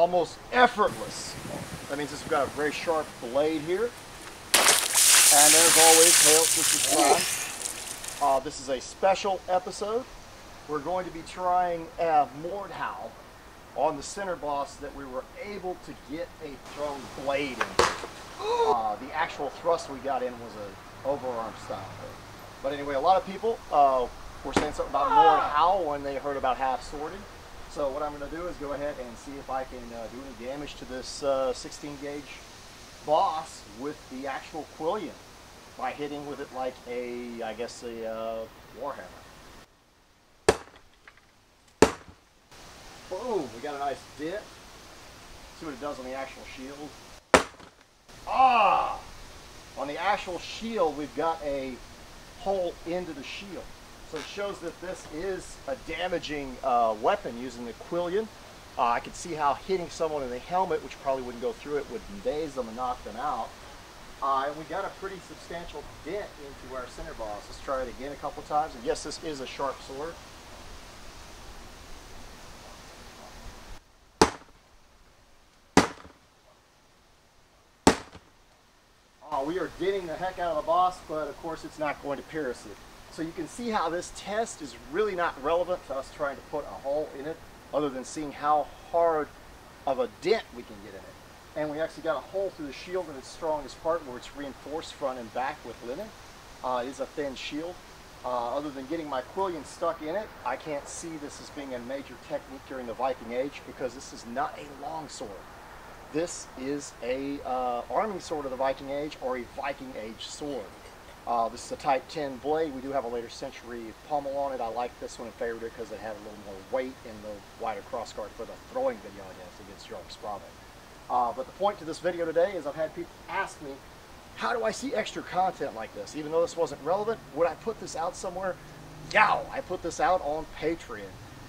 almost effortless. That means we've got a very sharp blade here. And as always, hail, this is Thrand. This is a special episode. We're going to be trying Mordhau on the center boss that we were able to get a thrown blade in. The actual thrust we got in was a overarm style thing. But anyway, a lot of people were saying something about Mordhau when they heard about half swording. So what I'm going to do is go ahead and see if I can do any damage to this 16 gauge boss with the actual quillion by hitting with it like a, I guess, a warhammer. Boom, we got a nice dip. See what it does on the actual shield. On the actual shield, we've got a hole into the shield. So it shows that this is a damaging weapon using the quillion. I could see how hitting someone in the helmet, which probably wouldn't go through it, would daze them and knock them out. And we got a pretty substantial dent into our center boss. Let's try it again a couple times. And yes, this is a sharp sword. We are denting the heck out of the boss, but of course it's not going to pierce it. So you can see how this test is really not relevant to us trying to put a hole in it, other than seeing how hard of a dent we can get in it. And we actually got a hole through the shield in its strongest part where it's reinforced front and back with linen. It is a thin shield. Other than getting my quillion stuck in it, I can't see this as being a major technique during the Viking Age, because this is not a long sword. This is a army sword of the Viking Age, or a Viking Age sword. This is a Type 10 blade. We do have a later century pommel on it. I like this one and favored it because it had a little more weight in the wider crossguard for the throwing video, I guess, against York's probably. But the point to this video today is I've had people ask me, how do I see extra content like this? Even though this wasn't relevant, would I put this out somewhere? Yeah, I put this out on Patreon.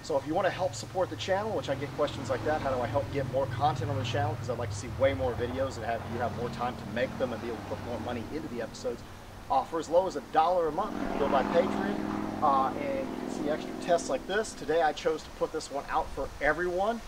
So if you want to help support the channel, which I get questions like that, how do I help get more content on the channel? Because I'd like to see way more videos and you have more time to make them and be able to put more money into the episodes. For as low as $1 a month, you can go by Patreon and you can see extra tests like this. Today I chose to put this one out for everyone.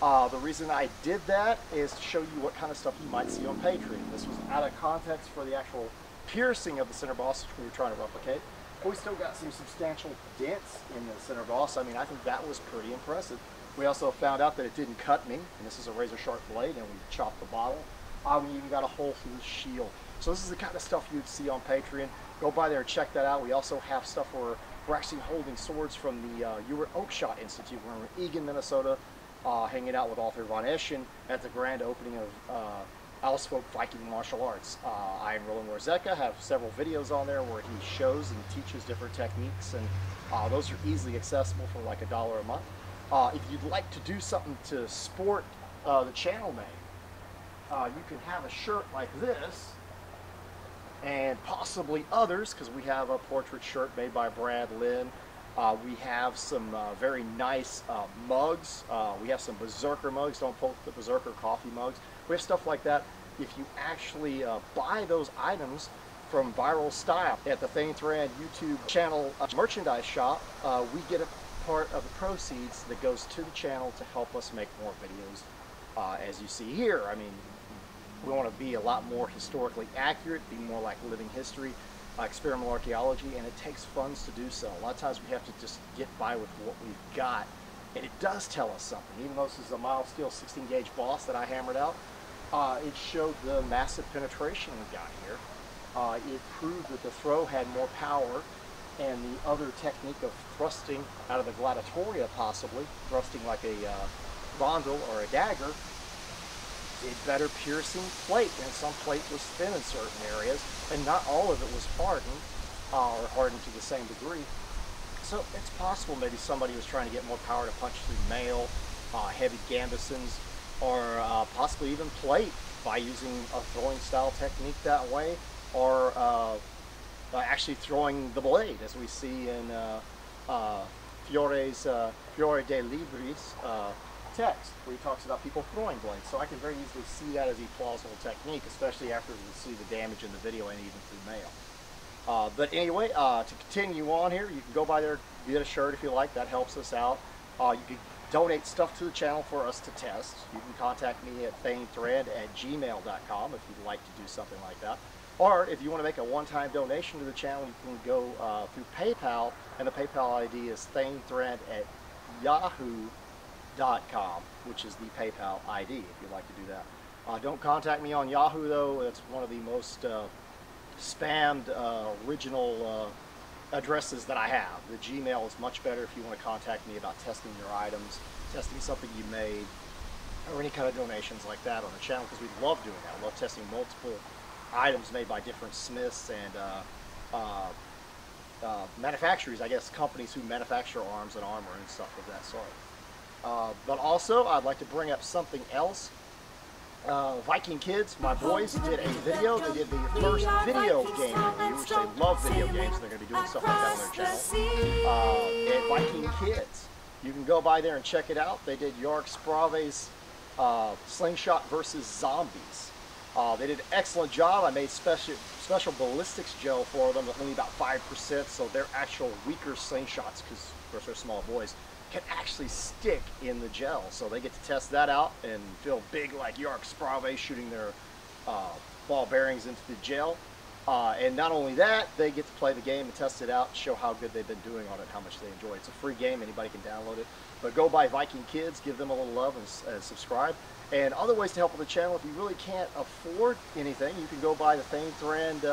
The reason I did that is to show you what kind of stuff you might see on Patreon. This was out of context for the actual piercing of the center boss, which we were trying to replicate. But we still got some substantial dents in the center boss. I mean, I think that was pretty impressive. We also found out that it didn't cut me, and this is a razor sharp blade, and we chopped the bottle. We even got a hole through the shield. So this is the kind of stuff you'd see on Patreon. Go by there and check that out. We also have stuff where we're actually holding swords from the Oakshott Institute. We're in Eagan, Minnesota, hanging out with author Von Eschen at the grand opening of Ausfolk Viking Martial Arts. I and Roland Warzeka have several videos on there where he shows and teaches different techniques, and those are easily accessible for like $1 a month. If you'd like to do something to support the channel name, you can have a shirt like this, and possibly others, because we have a portrait shirt made by Lynn. We have some very nice mugs. We have some Berserker mugs. Don't poke the Berserker coffee mugs. We have stuff like that. If you actually buy those items from Viral Style at the Thrand YouTube channel merchandise shop, we get a part of the proceeds that goes to the channel to help us make more videos. As you see here, I mean, we want to be a lot more historically accurate, be more like living history, experimental archaeology, and it takes funds to do so. A lot of times we have to just get by with what we've got, and it does tell us something. Even though this is a mild steel 16 gauge boss that I hammered out, it showed the massive penetration we got here. It proved that the throw had more power, and the other technique of thrusting out of the gladiatoria, possibly thrusting like a bondle or a dagger, did better piercing plate, and some plate was thin in certain areas, and not all of it was hardened, or hardened to the same degree. So it's possible maybe somebody was trying to get more power to punch through mail, heavy gambesons, or possibly even plate by using a throwing style technique that way, or actually throwing the blade, as we see in Fiore de Libris text, where he talks about people throwing blades. So I can very easily see that as a plausible technique, especially after we see the damage in the video and even through mail. But anyway, to continue on here, you can go by there, get a shirt if you like. That helps us out. You can donate stuff to the channel for us to test, you can contact me at thrand@gmail.com if you'd like to do something like that. Or if you want to make a one-time donation to the channel, you can go through PayPal, and the PayPal ID is thrand@yahoo.com, which is the PayPal ID if you'd like to do that. Don't contact me on Yahoo though. It's one of the most spammed original addresses that I have. The Gmail is much better if you want to contact me about testing your items, testing something you made, or any kind of donations like that on the channel, because we love doing that. We love testing multiple items made by different smiths and manufacturers, I guess, companies who manufacture arms and armor and stuff of that sort. But also, I'd like to bring up something else. Viking Kids, my boys, did a video. They did the first video game review, which they love video games. They're going to be doing stuff like that on their channel. At Viking Kids. You can go by there and check it out. They did York Sprave's Slingshot versus Zombies. They did an excellent job. I made special ballistics gel for them, only about 5%, so their actual weaker slingshots, because of course they're small boys, can actually stick in the gel. So they get to test that out and feel big like York Sprave shooting their ball bearings into the gel. And not only that, they get to play the game and test it out, show how good they've been doing on it, how much they enjoy it. It's a free game, anybody can download it. But go by Viking Kids, give them a little love and subscribe. And other ways to help with the channel, if you really can't afford anything, you can go by the Thrand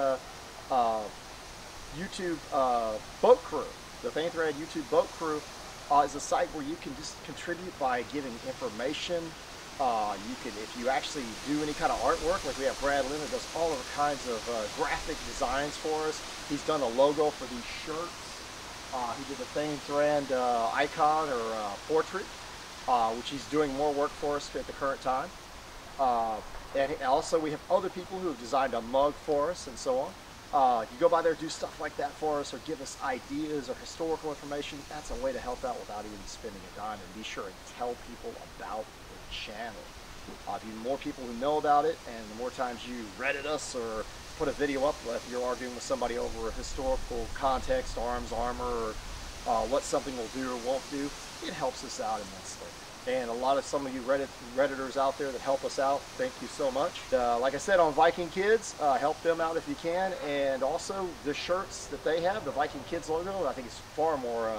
YouTube BookProof. The Thrand YouTube BookProof is a site where you can just contribute by giving information. You can, if you actually do any kind of artwork, like we have Lynn that does all of kinds of graphic designs for us. He's done a logo for these shirts. He did the Thrand icon or portrait, which he's doing more work for us at the current time. And also we have other people who have designed a mug for us and so on. You go by there, do stuff like that for us, or give us ideas or historical information. That's a way to help out without even spending a dime. And be sure and tell people about the channel. The more people who know about it, and the more times you Reddit us or put a video up, if you're arguing with somebody over a historical context, arms, armor, or what something will do or won't do, it helps us out immensely. And some of you Redditors out there that help us out, thank you so much. Like I said, on Viking Kids, help them out if you can. And also the shirts that they have, the Viking Kids logo, I think is far more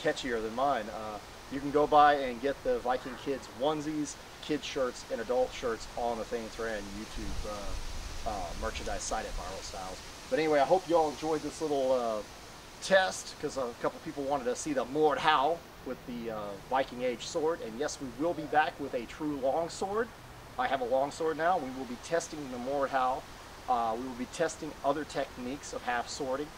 catchier than mine. You can go by and get the Viking Kids onesies, kids shirts, and adult shirts on the Thrand YouTube merchandise site at Viral Styles. But anyway, I hope you all enjoyed this little test, because a couple people wanted to see the Mordhau with the Viking Age sword. And yes, we will be back with a true long sword. I have a long sword now. We will be testing the Mordhau. We will be testing other techniques of half swording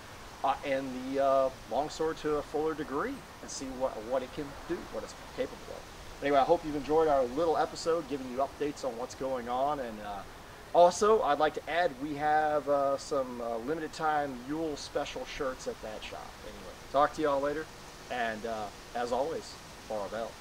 and the long sword to a fuller degree, and see what it can do, what it's capable of. Anyway, I hope you've enjoyed our little episode, giving you updates on what's going on. And also, I'd like to add, we have some limited time Yule special shirts at that shop. Anyway, talk to y'all later. And as always, Farewell.